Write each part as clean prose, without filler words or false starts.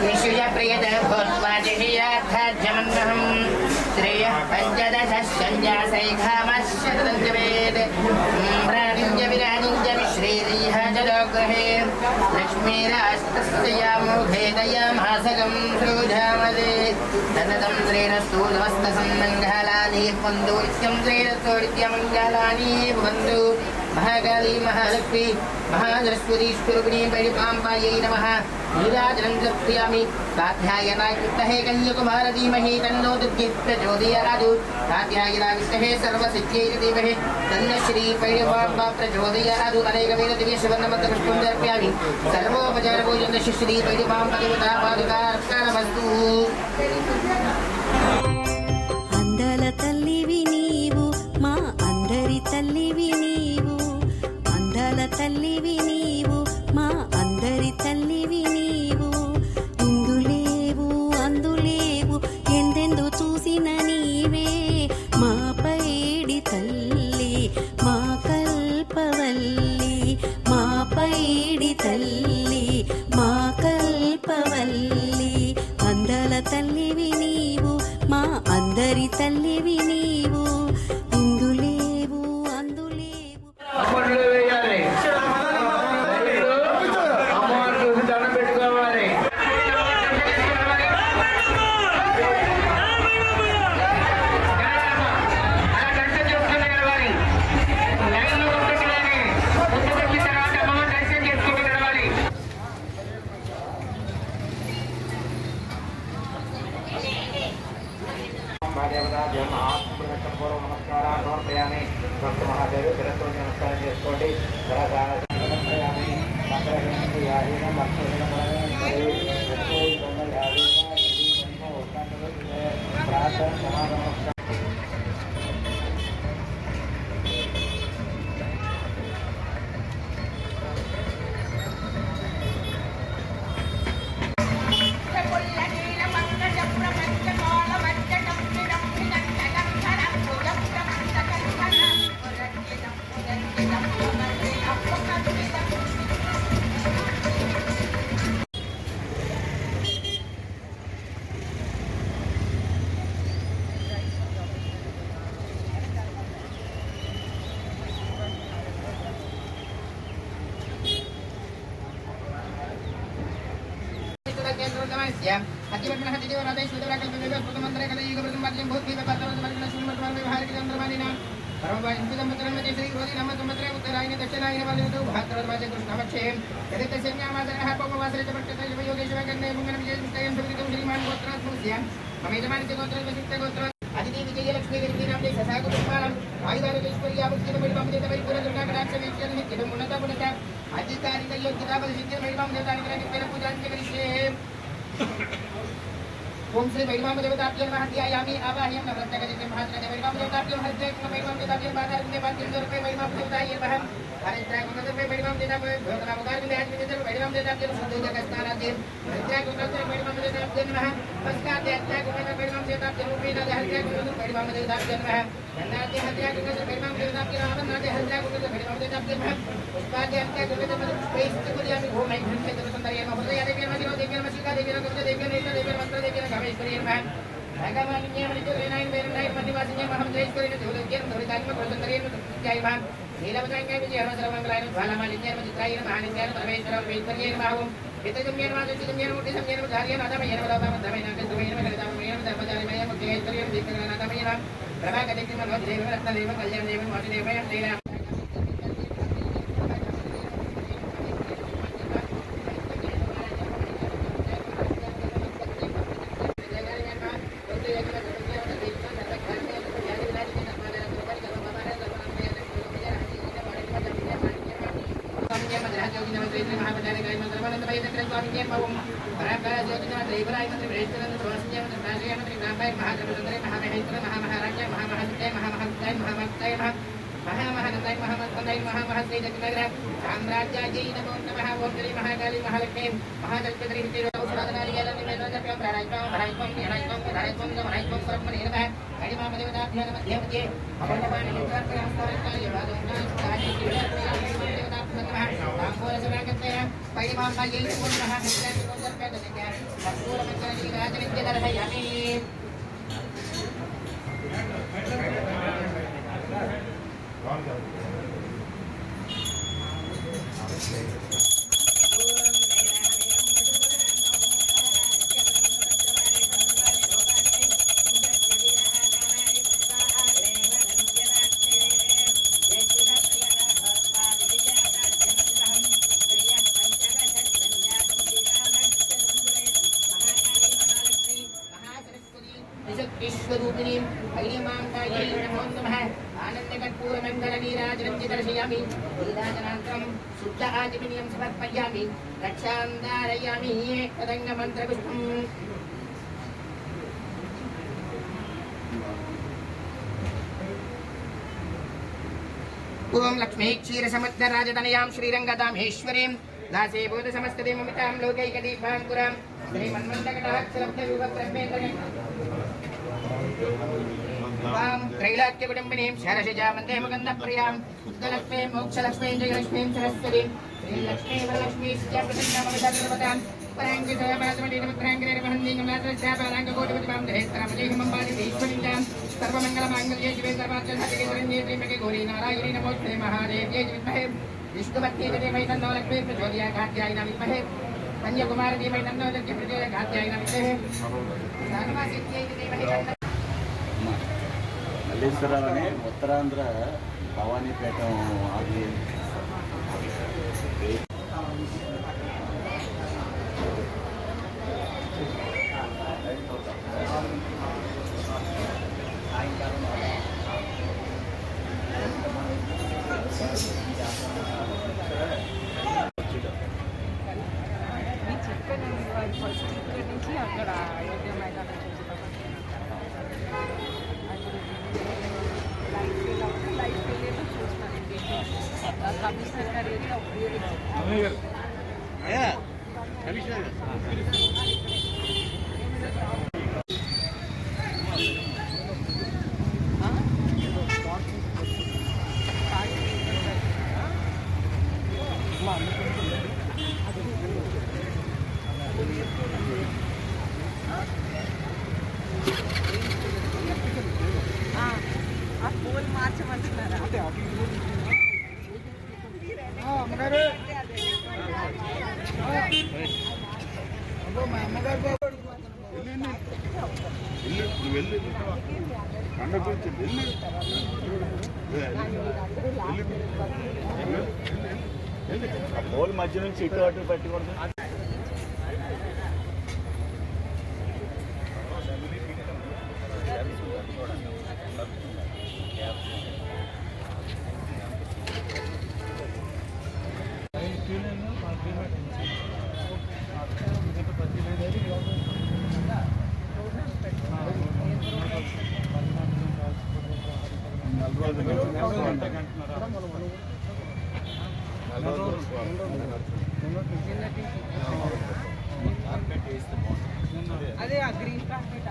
निश्चयप्रियतः भूत्वा जहियार्थाद्यमन्नहं श्रेयः पञ्चदशश्चर्यासैघामश्चतुर्जवेत् प्राणिञ्च विराणिञ्च विश्रेयः जलोग्रहे लक्ष्मीरास्तस्य यामुखे दयामासकं श्रूधामदे तन्नतं श्रेरस्तु नमस्तसन्मङ्गलानि बन्धु नित्यं श्रेरस्तु नित्यमङ्गलानि बन्धु महाकाली महालक्ष्मी महासरस्वती स्वरूपिणी परिपाम्बायै नमः नीराजनं समर्पयामि कात्यायनाय विद्महे कन्याकुमारी धीमहि तन्नो दुर्गे प्रचोदयात् कात्यायनाय विद्महे सर्वसिद्ध्यै धीमहि तन्नो श्री परिपाम्बा प्रचोदयात् अनेकवेद दिव्य सुवर्णमन्त्रपुष्पं समर्पयामि सर्वोपचारपूजन श्री परिपाम्बा देवता पादुकार्पणमस्तु అందల తల్లివి నీవు మా అందరి తల్లివి నీవు అందల తల్లివి నీవు మా అందరి తల్లివి నీవు ఇందులేవు అందులేవు ఎందెందు చూసిన నీవే మా పైడి తల్లి మా కల్పవల్లి మా పైడి తల్లి మా కల్పవల్లి అందల తల్లివి నీవు మా అందరి తల్లివి నీవు ఇందులేవు అందులేవు ओम श्री वैष्णव देवताभ्यो नमः ध्यायामि आवाहयामि नवरत्नगजं महात्मने वैष्णव देवताभ्यो हरिद्रे वैष्णव देवताभ्यो बाधारण्ये बाध्यं रुपये वैष्णव देवताय नमः हरिद्रा गुणदर्पे वैष्णव देवताभ्यो भोगनामकारिणे आत्मनिधर वैष्णव देवताभ्यो सुदूरकस्तानादे हरिद्रा गुणदर्पे वैष्णव देवताभ्यो नमः पस्काते हरिद्रा गुणदर्पे वैष्णव देवताभ्यो रूपेण हरिद्रा गुणदर्पे वैष्णव देवताभ्यो नमः नन्नाते हरिद्रा गुणदर्पे वैष्णव देवताभ्यो नमः नन्नाते हरिद्रा गुणदर्पे वैष्णव देवताभ्यो नमः पुष्पाते हरिद्रा गुणदर्पे पुष्पैश्च कुर्यामि ओम ऐं ह्रीं श्रीं सुन्दर्यै नमः हृदया देवी नमः शिरो देवी नमः शिखा देवी नमः गुप्ता देवी नमः देवी मंत्र देवी नमः कामेश्वरी नमः भगवान्ये मणिचूरेणाय वेरणाय मणिवासिन्ये महमद्रेश्वरी देवदेव्यं धरितात्म कोसन्दर्यै नमः नमः नीलवदनाय विजयः सर्वमङ्गलाय ज्वालामालिन्ये नमः चित्राय नमः आनन्द्याय नमः परमेश्वराय वेश्वर्यै नमः ओम वितजम्ये नमः चितम्ये नमः मूर्तिसम्ये नमः धार्ये नाथमये नमः दामोदरमये नमः कृष्णमये नमः ललितामये नमः धर्मचारिमये नमः मुक्तिहेश्वर्यै नमः दीप्तगणानाथमये नमः प्रभाकरदेवी नमः देवी रत्नदेवी कल्याणदेवी वासुदेवमये नमः साम्राज्यायै नमो नमः ओम श्री महाकाली महालक्ष्मी महाजगदीश्वरी औषधानालियालनि मेदोजप्यं प्राणायामं प्राणायामं सर्वमने नमः हरिमामदेवताभ्यो नमः देवते अवलवानि यत्रार्थं स्तोत्रकार्य वादोन्नां काले देवताभ्यो नमः ताम्बूलसमागतेन परिमाम्बायै नमो नमः हरिद्राजोजप्यं నీరాజనంత్య దర్శయామి ईश्वरूपिणी ऐमाङ्गायै नमो नमः आनन्दकर्पूरमङ्गलनीराजनं दर्शयामि नीराजनान्तरं शुद्ध आचमनीयं समर्पयामि रक्षां धारयामि तदङ्गमन्त्रपुष्पम् ओम लक्ष्मी क्षीरसमुद्रराजतनयां श्रीरङ्गदामेश्वरीं दासे बोधसमस्तदेवमितां लोकैकदीपाङ्कुरां श्रीमन्मन्दकटाक्षलब्धविभब्रह्मेन्द्रं त्रैलोक्यकुटुम्बिनीं शरसिजां वन्दे मुकुन्दप्रियां शुद्धलक्ष्मीं मोक्षलक्ष्मीं जयलक्ष्मीं सरस्वतीं श्रीलक्ष्मी वरलक्ष्मी प्रसन्नामविधां पराङ्कितमहात्मनीमुद्राङ्गिरेर्वहन्दीङ्गमात्रस्यापाराङ्गकोटिपतिमां दहेस्तरमजेहिमम्बादिश्वरीं सर्वमङ्गलमाङ्गल्ये शिवे सर्वार्थसाधिके श्रीमगे नारायणी नमोऽस्ते महादेव्यै विद्महे विष्णुपत्न्यै धीमहि तन्नो लक्ष्मी प्रचोदयात् कात्यायिनी विद्महे कन्याकुमारी धीमहि तन्नो लक्ष्मी प्रचोदयात् कात्यायिनी विद्महे सानुवासित्यै धीमहि तन्नो మల్లేశ్వరరావు ఉత్తరాంధ్ర భవానీపేట ఆది ఫస్ట్ ఇక్కడ నుంచి అక్కడ అయోధ్య మైదానం లైఫ్ వెళ్ళేదో చూస్తాను కమిషనర్ గారు ఆ పోల్ మార్చమంటున్నారా పోల్ మధ్య నుంచి ఇటు అటు పెట్టకూడదు. అదే ఆ గ్రీన్ కార్పెట్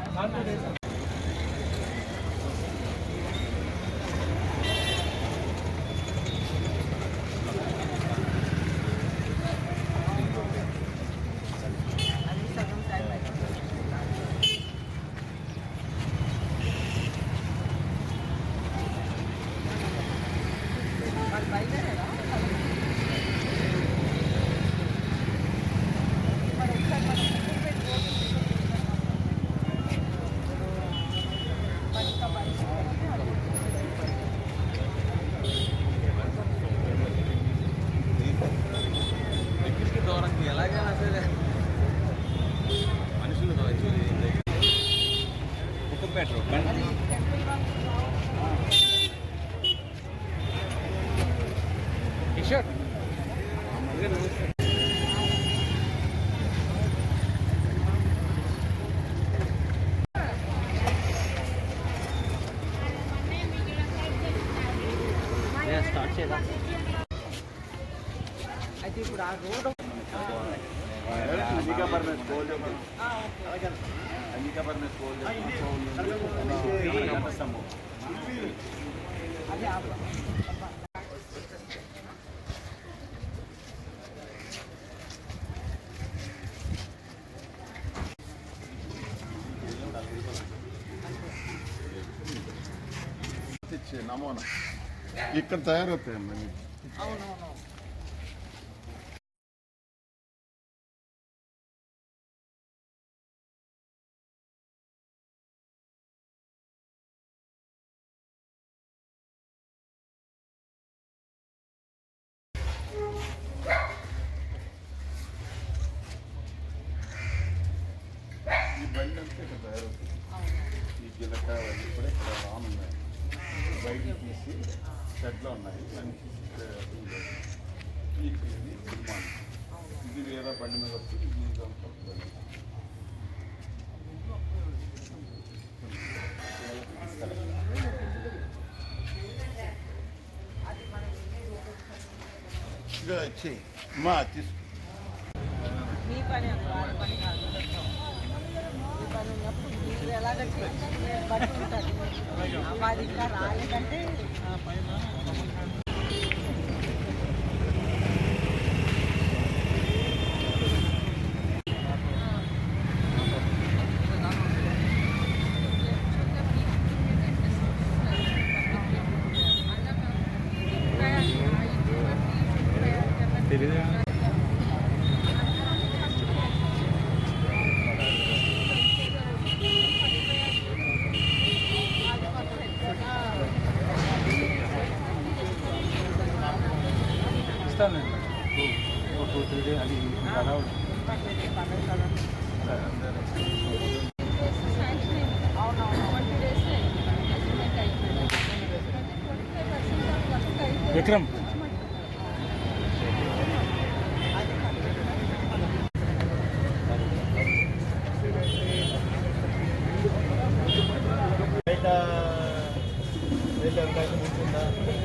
ఎలాగైనా సరే మనుషులు కిషోర్ స్టార్ట్ చేద్దాం. అయితే ఇప్పుడు ఆ రోడ్ అంబికాపురం స్కూల్ అంబికాపురం స్కూల్ నమూనా ఇక్కడ తయారవుతాయమ్మా. అవునవును. ఈ బండి అంతా ఇక్కడ తయారవుతుంది. ఈ గిలకాయ కూడా ఇక్కడ రానున్నాయి, బయట తీసి షెడ్లో ఉన్నాయి. ఇది వేరే బండి మీద వస్తుంది. ఇక వచ్చి మా తీసుకు మీ పని వాళ్ళ పని కాదు. మీ పని ఉన్నప్పుడు మీరు ఎలాగ బట్టి ఉంటుంది. మాది ఇంకా రాలేదంటే ఇస్తానండి. 2-3 days అది విక్రమ్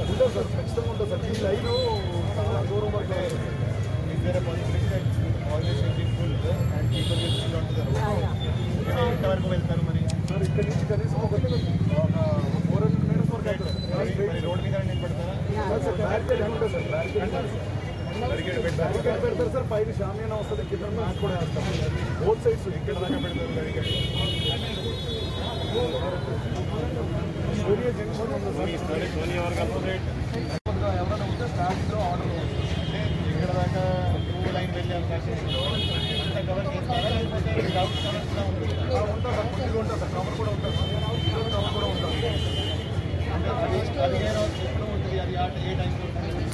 ఉంటుంది సార్, ఖచ్చితంగా ఉంటుంది సార్. ఈ లైన్ చాలా దూరం వరకు మీకు వేరే ఆల్వేస్ ఫుల్ అండ్ పీపుల్ ఉంటుంది. ఎంత వరకు వెళ్తారు మరి సార్? ఇక్కడ నుంచి కనీసం ఒక 400 meters వరకు అవుతుంది. రోడ్ మీద నిలబడతారా? బ్యారికేడ్ పెడతారు సార్. పైన షామియానా వస్తుంది, కింద మ్యాచ్ కూడా వేస్తాం. బోత్ సైడ్స్ ఇక్కడ దాకా పెడతారు బ్యారికేడ్. సోనియా జంక్షన్ ఉంది, సోనియా వరకు అపోజిట్. ఎవరైనా ఉంటే స్టార్టింగ్లో ఆర్డర్ అంటే ఇక్కడ దాకా లైన్ వెళ్ళే అవకాశం అంతా కవర్ చేస్తారా? లేకపోతే డౌట్ కవర్ కూడా ఉంటుంది సార్. కొద్దిగా ఉంటుంది సార్, కవర్ కూడా ఉంటుంది, కవర్ కూడా ఉంటుంది. అంటే అది ఏ రోజు ఎప్పుడు ఉంటుంది, అది ఏ టైంలో ఉంటుంది?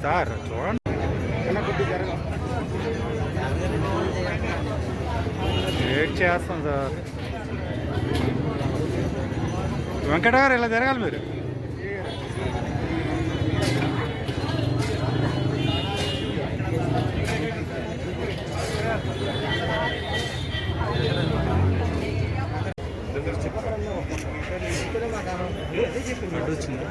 సార్ చూడండి, వెయిట్ చేస్తాం సార్. వెంకట గారు ఇలా జరగాలి మీరు. అడ్డు వచ్చింది.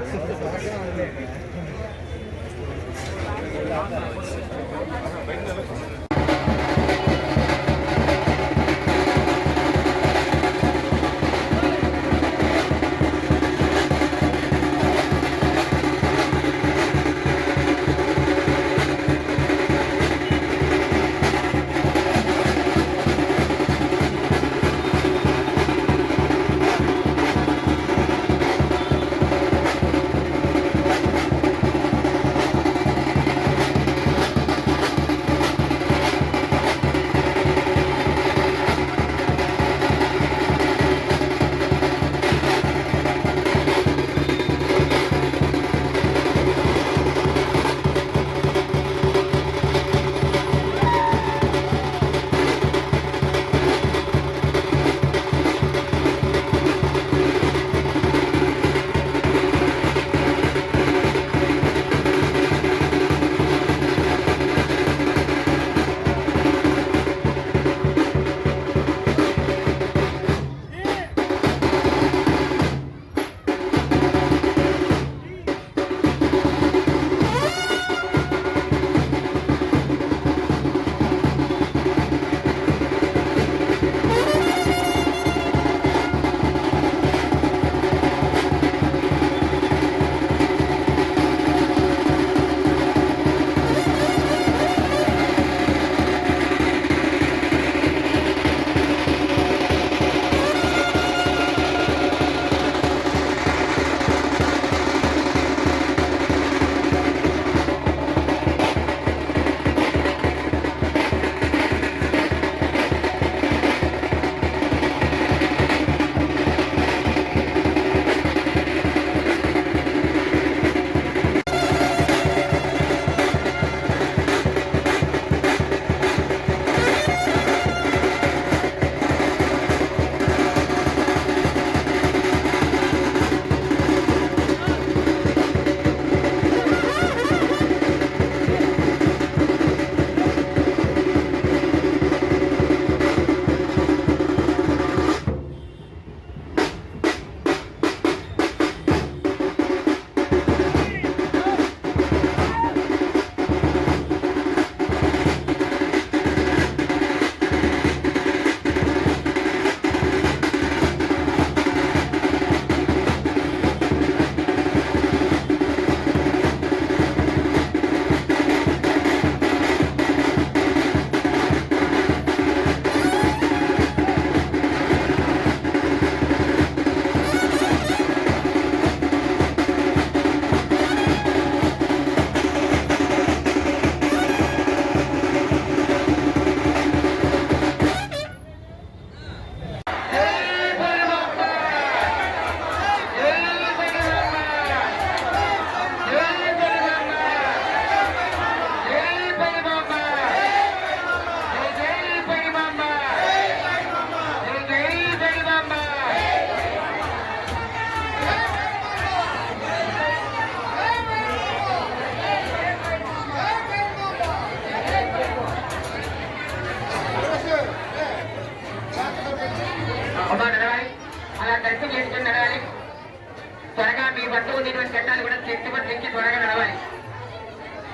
పట్టు ఉండేటువంటి ఘట్టాలు కూడా చెట్టుబడి నుంచి త్వరగా నడవాలి.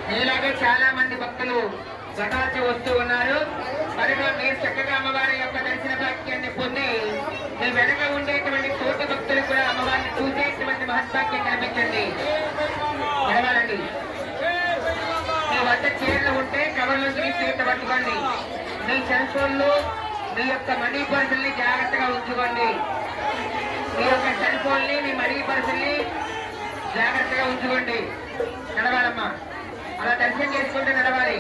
మీలాగే చాలా మంది భక్తులు ఘటాలతో వస్తూ ఉన్నారు. మరి మీరు చక్కగా అమ్మవారి యొక్క దర్శన భాగ్యాన్ని పొంది మీ వెనక ఉండేటువంటి తోటి భక్తులు కూడా అమ్మవారిని చూసేటువంటి మహత్వాక్యం కనిపించండి. నడవాలండి. మీ వద్ద చీరలు ఉంటే కవర్లో చేత పట్టుకోండి. మీ సెల్ ఫోన్లు మీ యొక్క మనీ పర్సుల్ని జాగ్రత్తగా ఉంచుకోండి. మీ యొక్క సెల్ ఫోన్ని మీ మనీ పర్సుల్ని జాగ్రత్తగా ఉంచుకోండి. నడవాలమ్మా. అలా దర్శనం చేసుకుంటూ నడవాలి.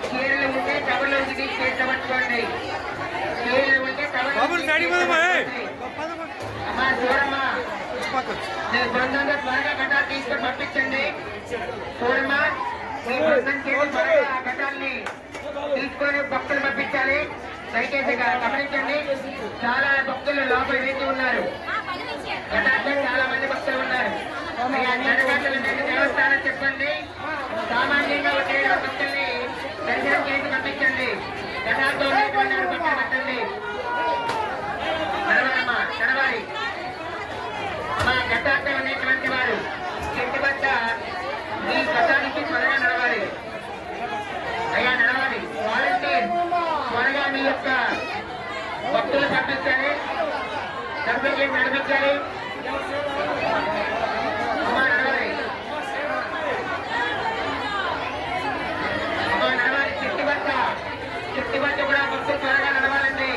చీరలు ఉంటే కవర్లో చేత పట్టుకోండి. చీరలు ఉంటే కవర్లో అమ్మా చూడమ్మా. మీ బృందంలో త్వరగా ఘటాలు తీసుకొని పంపించండి. చూడమ్మా, మీ బృందం చేసి త్వరగా ఘటాలని తీసుకొని భక్తులు పంపించాలి. దయచేసి గమనించండి. చాలా భక్తులు లోపల వేసి ఉన్నారు. ఘటాల్లో చాలా మంది భక్తులు ఉన్నారు. దేవస్థానం చెప్పండి. సామాన్యంగా వచ్చే భక్తుల్ని దర్శనం చేసి పంపించండి. ఘటాలతో ఉండేటువంటి పక్కన పెట్టండి. నడవాలమ్మా, నడవాలి. మా ఘటాలతో ఉండేటువంటి వారు చెట్టు వద్ద మీ ఘటానికి త్వరగా నడవాలి. అయ్యా నడవాలి. వాలంటీర్ త్వరగా మీ యొక్క భక్తులు పంపించాలి. దర్శనం చేసి నడిపించాలి. అమ్మా నడవాలి. అమ్మా నడవాలి. చెట్టు వద్ద కూడా భక్తులు త్వరగా నడవాలండి.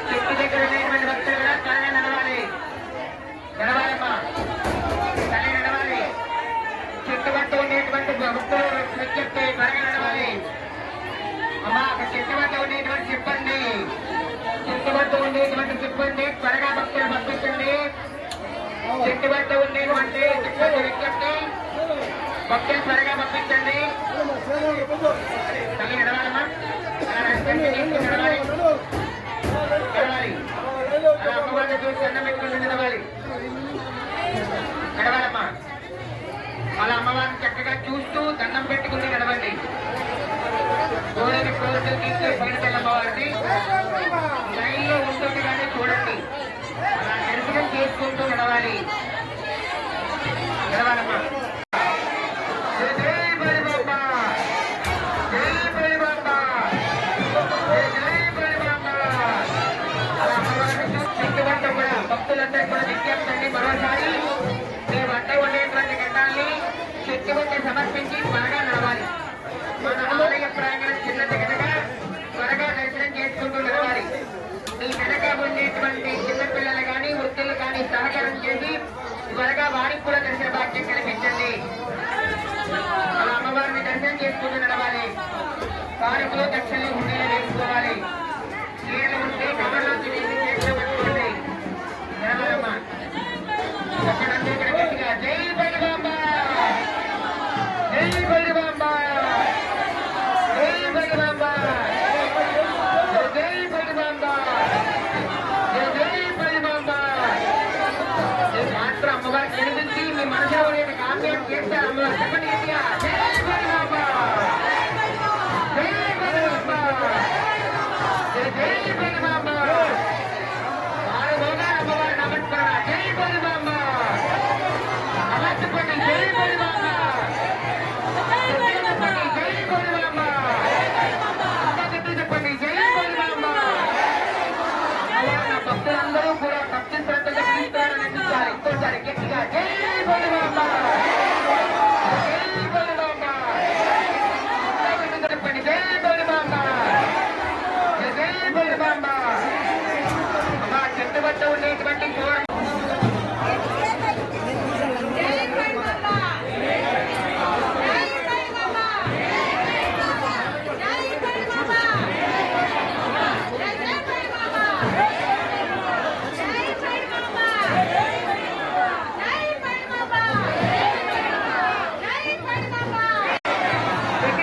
చెట్టు దగ్గర ఉండేటువంటి భక్తులు కూడా త్వరగా నడవాలి. నడవాలమ్మా, తల్లి నడవాలి. చెట్టు వద్ద ఉండేటువంటి భక్తులు విజ్ఞప్తి త్వరగా నడవాలి. అమ్మా చెట్టు వద్ద ఉండేటువంటి సిబ్బంది త్వరగా భక్తులు పంపించండి. చెట్టు వద్ద ఉండేటువంటి విజ్ఞప్తి భక్తులు త్వరగా పంపించండి. తల్లి నడవాలమ్మా. నడవాలి. నడవాలి. అలా అమ్మవారిని చూసి అన్నం పెట్టుకుంటూ నడవాలి. నడవాలమ్మా. అలా అమ్మవారిని చక్కగా చూస్తూ దండం పెట్టుకుని నడవండి. గోడని కోరికలు తీసుకుని పైనకెళ్ళమ్మవారిని లైన్లో ఉంటుండగానే చూడండి. అలా దర్శనం చేసుకుంటూ నడవాలి. నడవాలమ్మా. జై బలిబాబ, జై బలిబాబ, జై బలిబాబ. అలా అమ్మవారిని చూసి వద్ద కూడా భక్తులందరూ కూడా విజ్ఞప్తి మరోసారి మీ వద్ద ఉండేటువంటి ఘటాన్ని చెట్టు వద్ద సమర్పించి త్వరగా నడవాలి. మన ఆలయ ప్రాంగణం చిన్నది కనుక త్వరగా దర్శనం చేసుకుంటూ నడవాలి. మీ వెనక ఉండేటువంటి చిన్నపిల్లలు కానీ వృద్ధులు కానీ సహకారం చేసి త్వరగా వారికి కూడా దర్శన భాగ్యం కల్పించండి. అలా అమ్మవారిని దర్శనం చేసుకుంటూ నడవాలి. కారులో దక్షిణలు ఉండేలా వేసుకోవాలి. చీరలు ఉంటే కవర్లో తిరిగి చేతిలో పట్టుకోండి. నడవాలమ్మా. అక్కడంతా ఇక్కడ గట్టిగా జై బలిబాబ, జై బలిబాబ, జై బలిబాబ, జై బలిబాబ, జై బలిబాబ. మాత్రం అమ్మవారికి వినిపించి మీ మనసులో నేను కామ్యం చేస్తారు. అమ్మవారు చెప్పండి గట్టిగా జై బలిబాబ, జై బలిబాబ, జై బలిబాబ. వారు అమ్మవారి నమస్కార జై బలిబాబ. అలా చెప్పండి జై బలిబాబ, జై బలిబాబ. చెప్పండి జై బలిబాబ. నా భక్తులందరూ కూడా భక్తి శ్రద్ధగా తీస్తారని అనిపించాలి. ఇంకోసారి గట్టిగా జై బలిబాబ, జై బలిబాబ. చెప్పండి జై బలిబాబ, జై బలిబాబ. అమ్మా చెట్టు వద్ద ఉండేటువంటి చూడండి.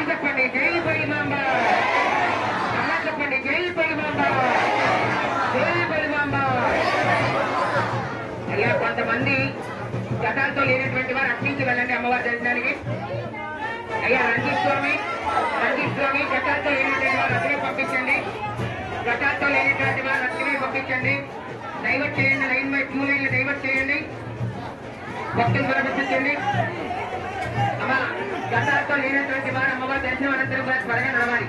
చెప్పండి జై బలిబాబ. అలా చెప్పండి జై బలిబాబ, జై బలిబాబ. అయ్యా కొంతమంది ఘటాలతో లేనటువంటి వారు అట్నుంచి వెళ్ళండి అమ్మవారి దర్శనానికి. అయ్యా రంజిత్ స్వామి ఘటాలతో లేనటువంటి వారు అట్లే పంపించండి. ఘటాలతో లేనటువంటి వారు అట్లే పంపించండి. డైవర్ట్ చేయండి. లైన్ బై 2 లైన్లు డైవర్ట్ చేయండి. భక్తులు విరమించండి. అమ్మా గతాలతో లేనటువంటి వారు అమ్మవారి దర్శనం అనంతరం కూడా త్వరగా నడవాలి.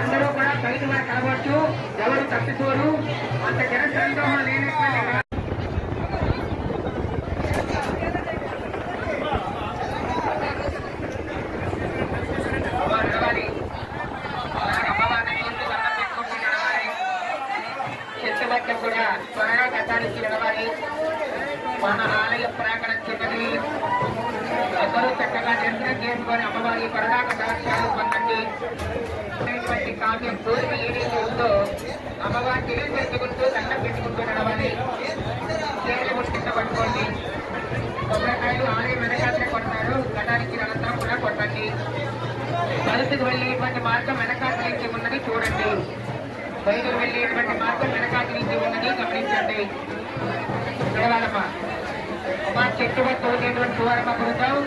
అందరూ కూడా బయట వారు కలవచ్చు, ఎవరు తప్పిపోరు. అంత జనసందోహం లేనటువంటి నడవాలి. అమ్మవారిని చూస్తూ దండం పెట్టుకుంటూ నడవాలి. చెట్టు మధ్య కూడా త్వరగా గతానికి నడవాలి. మన ఆలయ ప్రాంగణం చిన్నది. అందరూ చక్కగా దర్శనం చేసుకొని అమ్మవారి పరదాక దర్శనాలు పొందండి. కావ్యం కోరిక ఏదైతే ఉందో అమ్మవారి తెలియజేసుకుంటూ దండం పెట్టుకుంటూ నడవాలి. చేతులు కింద పట్టుకోండి. కొబ్బరికాయలు ఆలయం వెనకాలనే కొడతారు. గతానికి అనంతరం కూడా కొట్టండి. బయటకు వెళ్ళేటువంటి మార్గం వెనకాల నుంచి ఉన్నది చూడండి. బయటకు వెళ్ళేటువంటి మార్గం వెనకాల నుంచి ఉన్నది గమనించండి. నడవాలమ్మా. అమ్మా చెట్టు వద్ద ఉండేటువంటి చూడమ్మ గురుతావు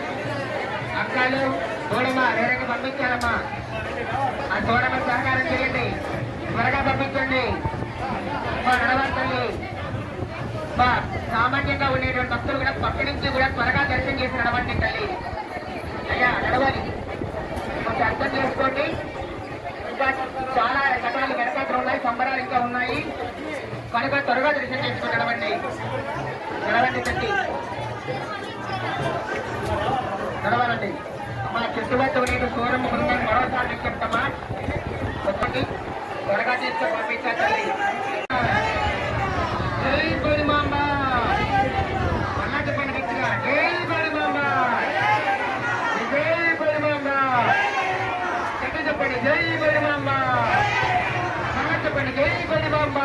అక్కలు చూడమ్మా వేరేగా పంపించాలమ్మా. ఆ చూడమ్మ సహకారం చేయండి. త్వరగా పంపించండి. మా నడవండి. మా సామాన్యంగా ఉండేటువంటి భక్తులు కూడా పక్క నుంచి కూడా త్వరగా దర్శనం చేసి నడవండి తల్లి. అయ్యా నడవాలి. కొంచెం అర్థం చేసుకోండి. ఇంకా చాలా రకాలు వెనకాతలు ఉన్నాయి, సంబరాలు ఇంకా ఉన్నాయి కనుక త్వరగా దర్శనం చేసుకుని నడవండి. నడవండి తల్లి, నడవాలండి. అమ్మా చుట్టుపక్కల నేను సూర్యమ్మ బృందాన్ని మరోసారి చెప్తామా. చెప్పండి త్వరగా తీసుకొని పంపించాలి తల్లి. జై బలిమాంబ అన్నా చెప్పండి గట్టిగా. జై బలిమాంబ, జై బలిమాంబ గట్టి చెప్పండి. జై బలిమాంబ అన్నా చెప్పండి. జై బలిమాంబ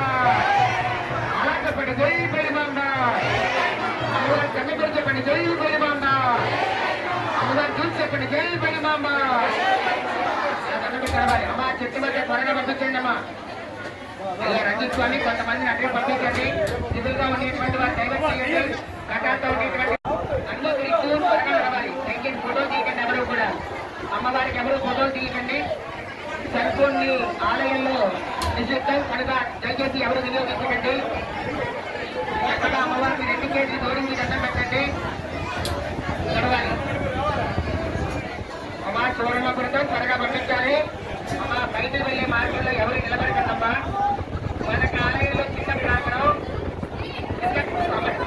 అలా చెప్పండి. జై బలిమాంబ అమ్మగారు కన్నెపడి చెప్పండి. జై బలిమాంబ అమ్మగారు చూసి చెప్పండి. జై బలిమాంబ కన్నెపడి కలవాలి. అమ్మా చెట్టు మధ్య త్వరగా పంపించండి అమ్మా. రంజిత్ స్వామి కొంతమందిని అక్కడికి పంపించండి. సిద్ధులుగా ఉండేటువంటి వారు డైవర్ట్ చేయండి. కటాలతో ఉండేటువంటి అందరూ త్వరగా నడవాలి. దయచేసి ఫోటో తీయకండి. ఎవరు కూడా అమ్మవారికి ఎవరు ఫోటోలు తీయకండి. సెల్ ఫోన్ ని ఆలయంలో నిషిద్ధం కనుక దయచేసి ఎవరు వినియోగించకండి. చక్కగా అమ్మవారికి 2 కేజీ దూరించి దండం పెట్టండి. నడవాలి. అమ్మా చూడమ్మ గురితో త్వరగా పంపించాలి. అమ్మ బయటకు వెళ్లే మార్గంలో ఎవరు నిలబడకండమ్మా. మనకు ఆలయంలో చిన్న ప్రాంగణం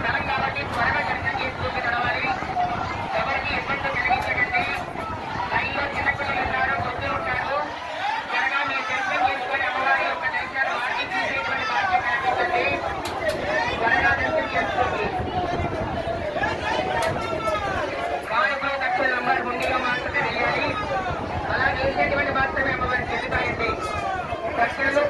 స్థలం కాబట్టి త్వరగా దర్శనం చేసుకుంటూ నడవాలి. ఎవరికి ఇబ్బంది కలిగించకండి. లైన్లో చిన్నపిల్లలు ఉన్నారు, వృద్ధులు ఉంటారు. త్వరగా మీరు దర్శనం చేసుకొని అమ్మవారి యొక్క దర్శనాలు వారికి చూసేటువంటి మార్గం కనిపించండి. త్వరగా దర్శనం చేసుకోండి. కానుకలు దక్షిణ అమ్మవారి ముందుగా మాత్రమే వేయాలి. అలా వేసేటువంటి మాత్రమే అమ్మవారి చెల్లిపాయండి. దక్షిణలో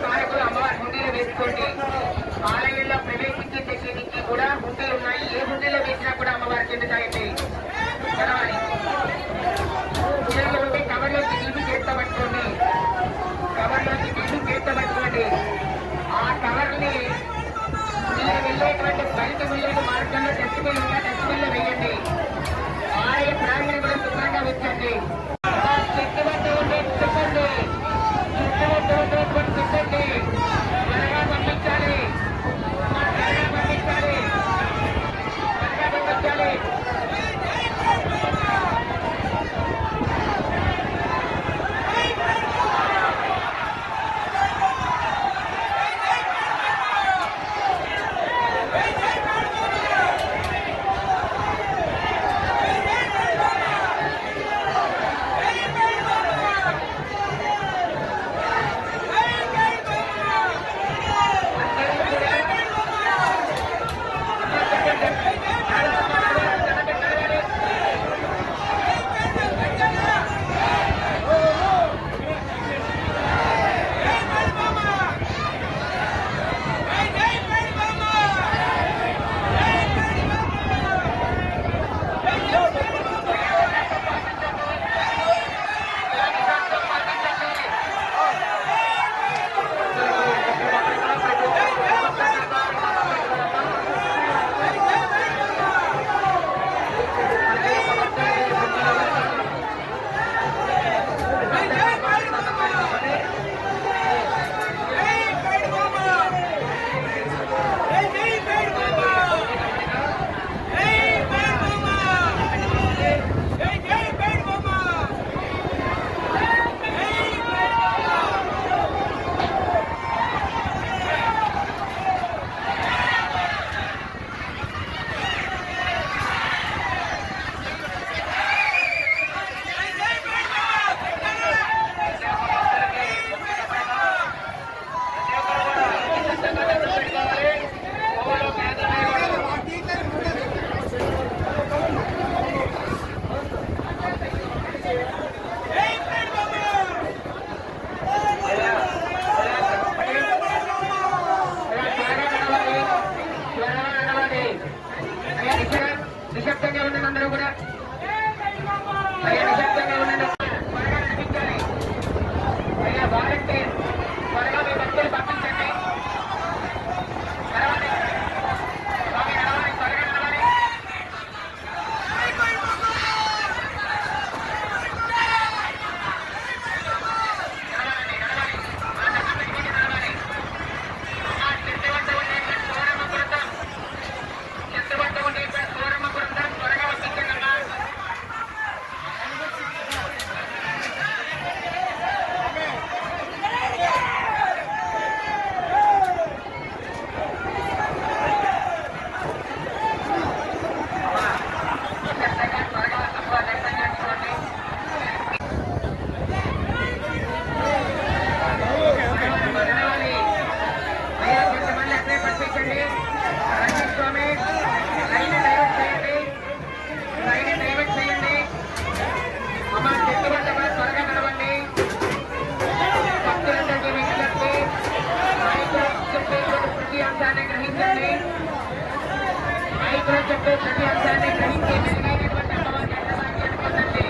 భక్తులు చెప్పే ప్రతి అంశాన్ని గ్రహించి మెరుగైనటువంటి అమ్మవారి అన్నవాక్యాన్ని పొందండి.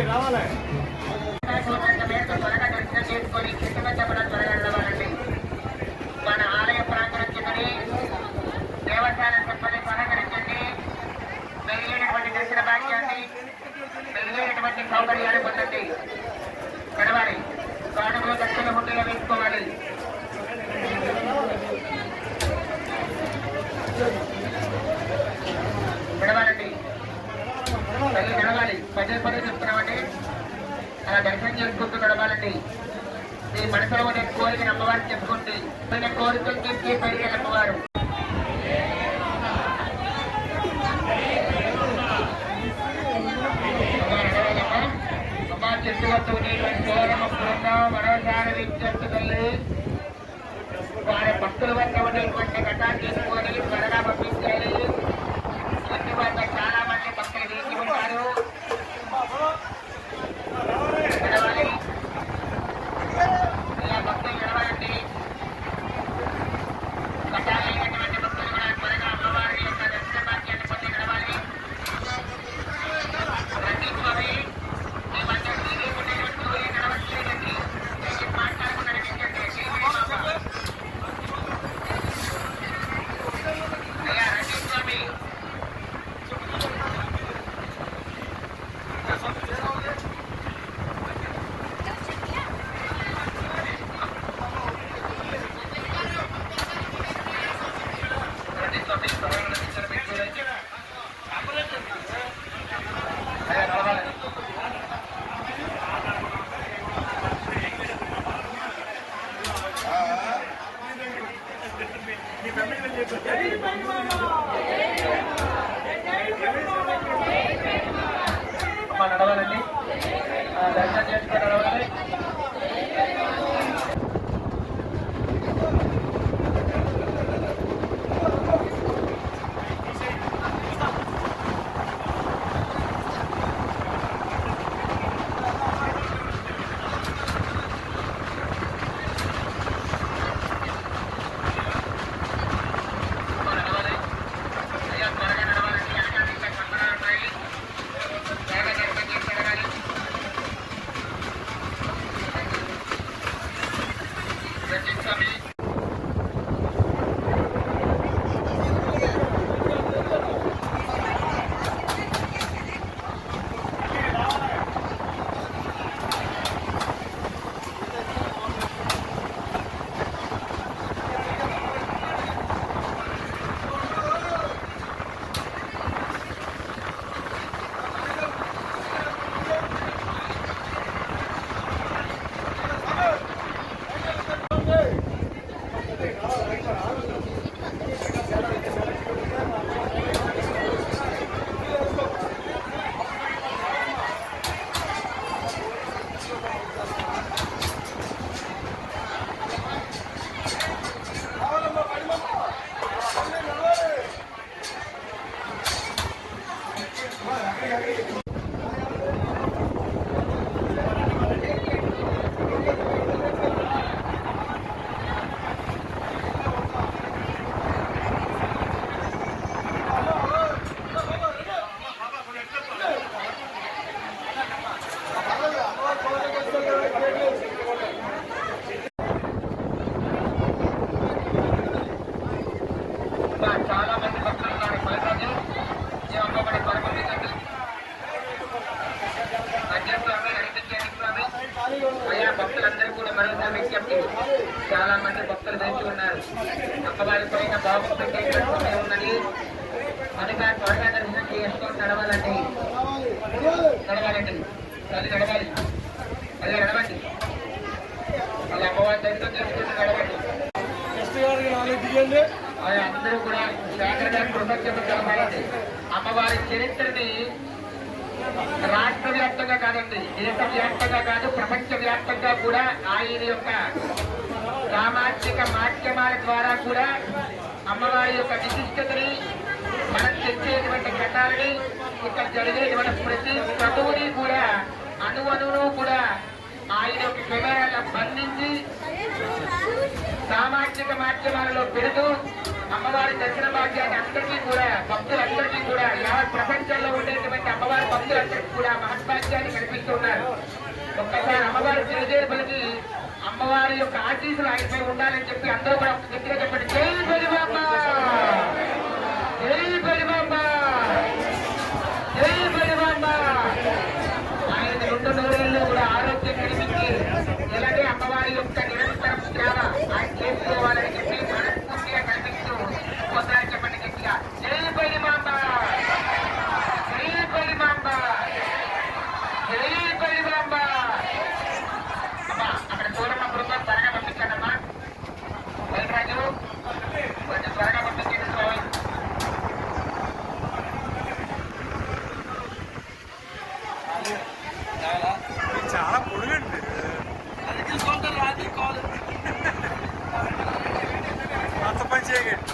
రావాలి త్వరగా దర్శనం చేసుకొని కిందగా చెప్పడం త్వరగా వెళ్ళవాలండి. మన ఆలయ ప్రాంగణం కిందని దేవస్థాన సిబ్బంది సహకరించండి. మెరుగైనటువంటి దర్శన భాగ్యాన్ని మెరుగైనటువంటి సౌకర్యాలు పొందండి. గడవాలి కాడులో దర్శన హుండీలో వేసుకోవాలి. గడవాలండి తల్లి నడవాలి. పదే పదే చెప్తున్నామండి, అలా దర్శనం చేసుకుంటూ నడవాలండి. మీ మనసులో ఉండే కోరికను అమ్మవారిని చెప్పుకోండి. పైన కోరికలు తీర్చి పెరిగే అమ్మవారు. అమ్మా చెట్టు వద్దు నీళ్ళు కేవలం బృందం మరోసారి విజ్ఞప్తులు వారి భక్తుల వద్ద ఉండేటువంటి ఘటాన్ని తీసుకొని త్వరగా పంపించాలి. ఇంటి వద్ద చాలా మంది భక్తులు వేసి ఉంటారు. నడవాలి, ఇలా భక్తులు నడవాలండి. ఘటాలైనటువంటి భక్తులు కూడా త్వరగా అమ్మవారి యొక్క దర్శన భాగ్యాన్ని పొంది నడవాలి. ప్రతి స్వామి ఈ మధ్య టీవీ ఉండేటప్పుడు నడవట్లేదండి. మాట్లాడుకుని నడిపించండి. దర్శనం చేసుకుని చాలా మంది భక్తులు ఉన్నారు. అయ్యా భక్తులందరూ కూడా మరొకసారి విజ్ఞప్తి, చాలా మంది భక్తులు వేచి ఉన్నారు. అమ్మవారి పైన బాబు పెట్టే ఉన్నది కనుక త్వరగా దర్శనం చేసుకొని నడవాలండి. తల్లి నడవాలి, అదే నడవండి. అలా అమ్మవారి దర్శనం చేసుకుని నడవండి. అందరూ కూడా జాగ్రత్తగా కృతజ్ఞతలు తెలపాలండి. అమ్మవారి చరిత్రని రాష్ట్ర వ్యాప్తంగా కాదండి, దేశవ్యాప్తంగా కాదు, ప్రపంచ వ్యాప్తంగా కూడా ఆయన యొక్క సామాజిక మాధ్యమాల ద్వారా కూడా అమ్మవారి యొక్క విశిష్టతని, మనం తెచ్చేటువంటి ఘటాలని, ఇక్కడ జరిగేటువంటి ప్రతి క్రతువుని కూడా అణువణువును కూడా ఆయన యొక్క కెమెరాలో బంధించి సామాజిక మాధ్యమాలలో పెడుతూ అమ్మవారి దర్శన భాగ్యాన్ని అందరికీ కూడా, భక్తులందరికీ కూడా, యావత్ ప్రపంచంలో ఉండేటువంటి అమ్మవారి భక్తులందరికీ కూడా మహద్భాగ్యాన్ని కల్పిస్తున్నారు. ఒక్కసారి అమ్మవారి తిరుదేవులకి అమ్మవారి యొక్క ఆశీస్సులు ఆయనపై ఉండాలని చెప్పి అందరూ కూడా గట్టిగా చెప్పండి. జై బలిబాంబ, జై బలిబాంబ, జై బలిబాంబ. ఆయన 2 నూరేళ్ళు కూడా ఆరోగ్యం కల్పించి ఇలాగే అమ్మవారి యొక్క నిరంతరం సేవ ఆయన చేసుకోవాలని చెప్పి మనస్ఫూర్తిగా కల్పిస్తూ ఒకసారి చెప్పండి గట్టిగా, జై బలిబాంబ, జై బలిబాంబ, జై బలిబాంబ. అమ్మా అక్కడ చూడమ్మ బృందం త్వరగా పంపించండమ్మా. బలిరాజు కొంచెం త్వరగా పంపించండి. చాలా పొడుగండి. అంత పని చేయగండి.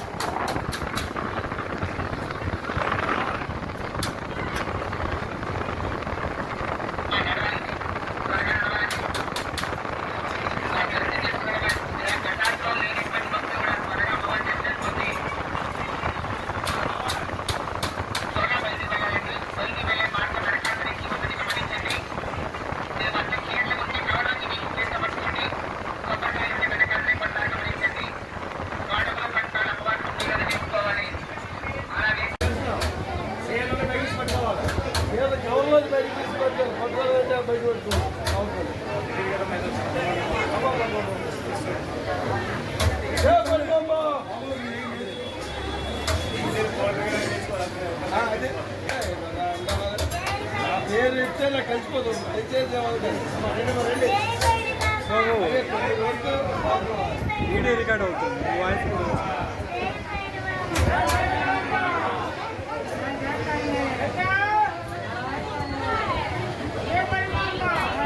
పేరు ఇస్తే నాకు కలిసిపోతుంది. వీడియో రికార్డ్ అవుతుంది, వాయిస్ ఏ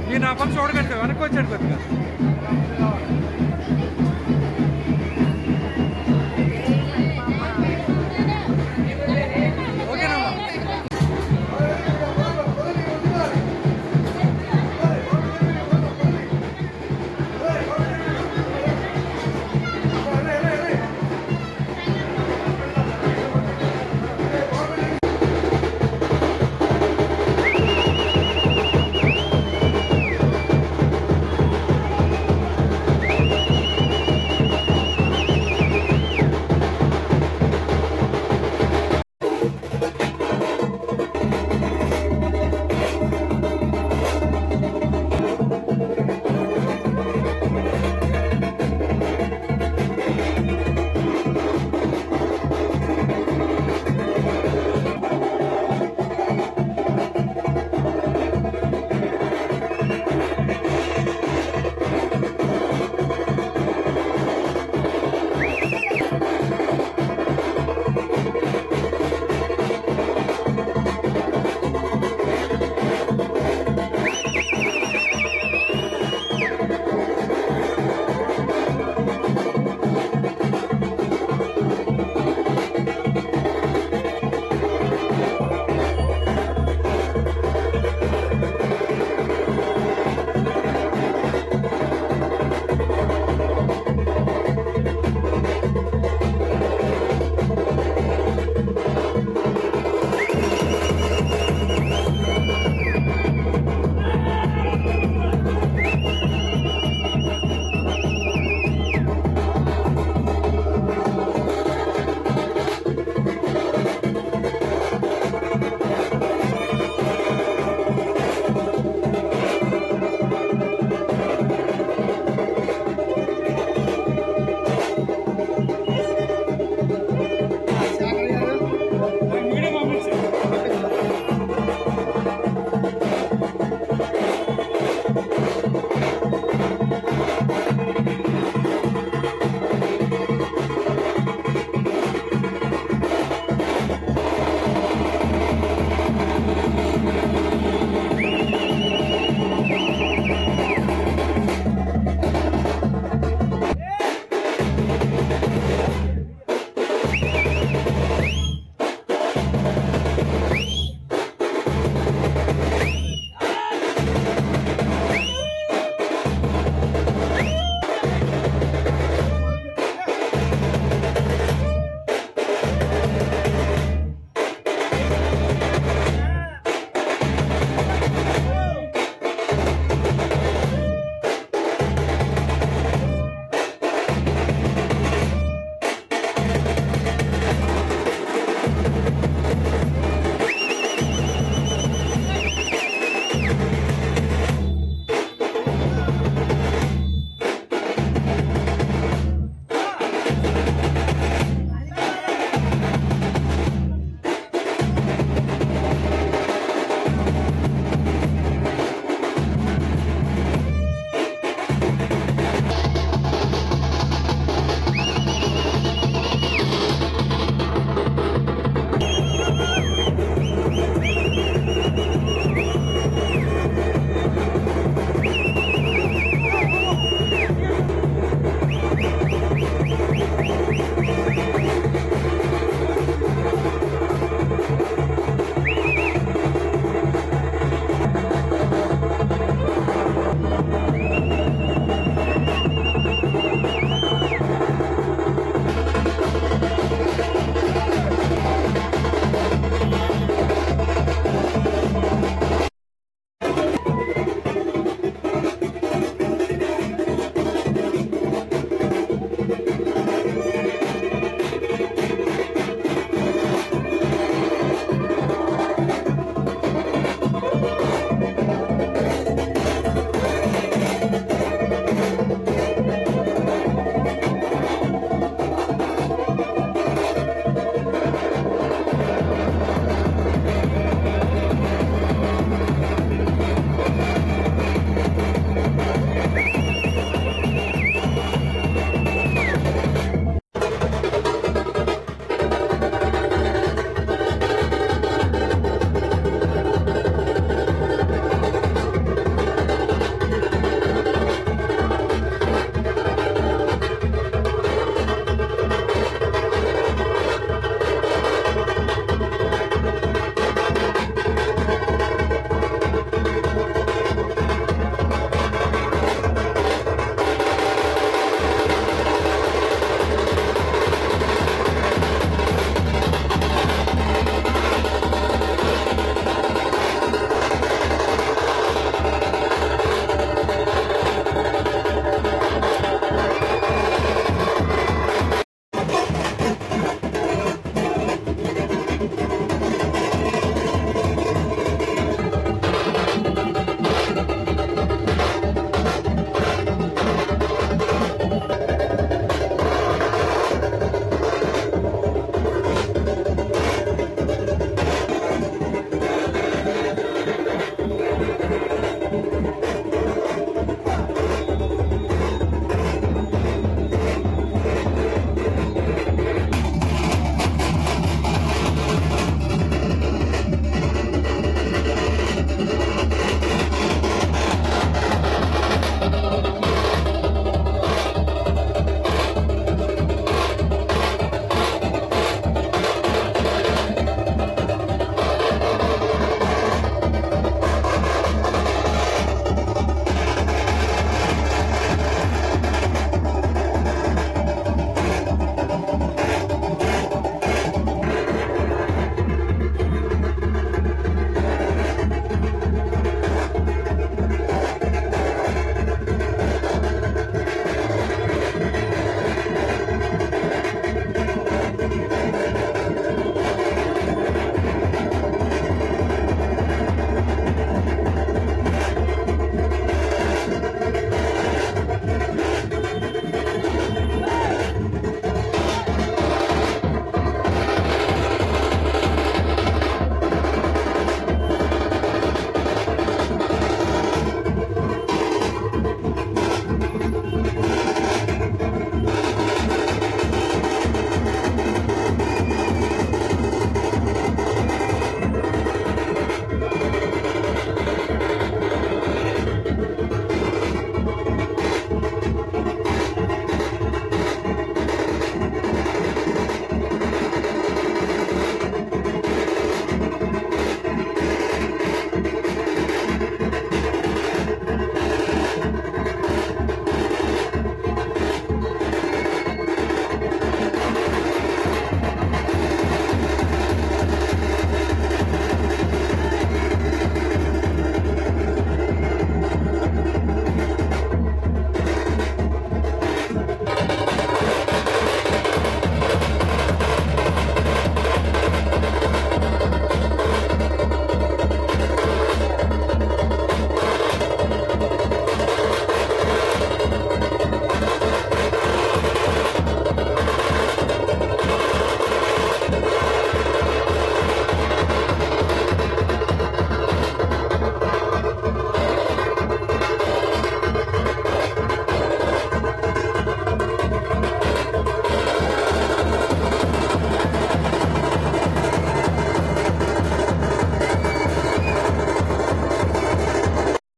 నేను ఆ పని చూడగట్టు వెనక్కి వచ్చాడు కొద్దిగా. ఓకేనమ్మా.